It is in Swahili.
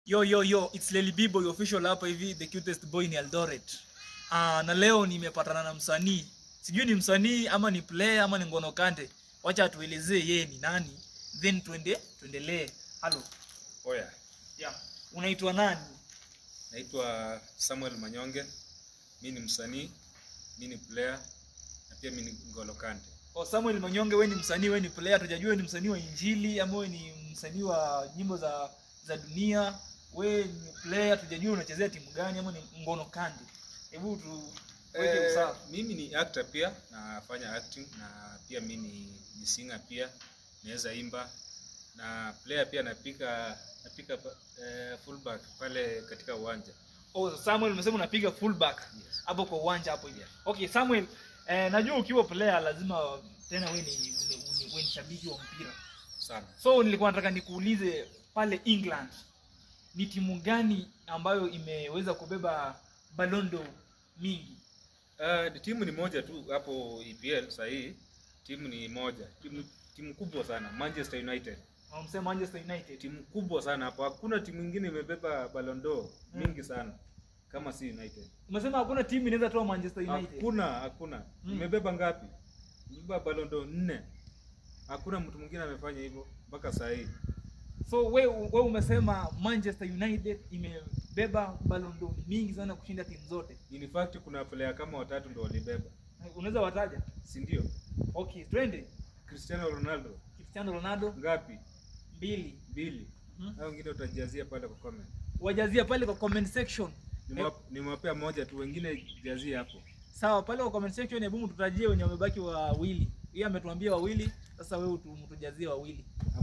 Yo, it's Lely B-Boy official hapa hivi, the cutest boy in Eldoret. Na leo nimepatana na msanii. Sijui ni msanii ama ni player ama ni Ngono Kante. Wacha atuelezee yeye ni nani, then tuendelee. Hello. Oya. Yeah. Unaitwa nani? Naitwa Samuel Manyonge. Mimi ni msanii, mimi ni player, na pia mimi ni Ngono Kante. Oh, Samuel Manyonge, wewe ni msanii, wewe ni player. Tujajua ni msanii wa injili ama wewe ni msanii wa nyimbo za dunia. Wewe ni player, tujajua unachezea timu gani ama ni Ngono Kante. Hebu tuweke usawa. Mimi ni actor pia, nafanya acting, na pia mimi ni singer pia, naweza imba, na player pia napika fullback pale katika uwanja. Oh, Samuel, umesema unapiga fullback hapo kwa uwanja hapo hivi. Okay, Samuel, najua ukiwa player lazima tena wewe ni shabiki wa mpira Sana. So nilikuwa nataka nikuulize pale England ni timu gani ambayo imeweza kubeba Ballon d'Or mingi? Timu ni moja tu hapo EPL sasa hii. Timu ni moja. Timu kubwa sana, Manchester United. Unasema Manchester United. Timu kubwa sana hapo. Hakuna timu nyingine imebeba Ballon d'Or mingi sana kama si United. Umesema hakuna timu inaweza toa Manchester United? Hakuna. Imebeba ngapi? Imebeba Ballon d'Or 4. Hakuna mtu mwingine amefanya hivyo mpaka sasa hii. So wewe umesema Manchester United imebeba Ballon d'Or mingi sana kushinda timu zote. In fact kuna player kama watatu ndio walibeba. Unaweza wataja? Si ndio? Okay, twende. Cristiano Ronaldo ngapi? 2. Hao wengine utajazia pale kwa comment. Wajazia pale kwa comment section. Nimewapea moja tu, wengine jazia hapo. Sawa, pale kwa comment section hebu tutajie wenye wamebaki wawili. Yeye ametuambia wawili, sasa wewe utujazie wawili.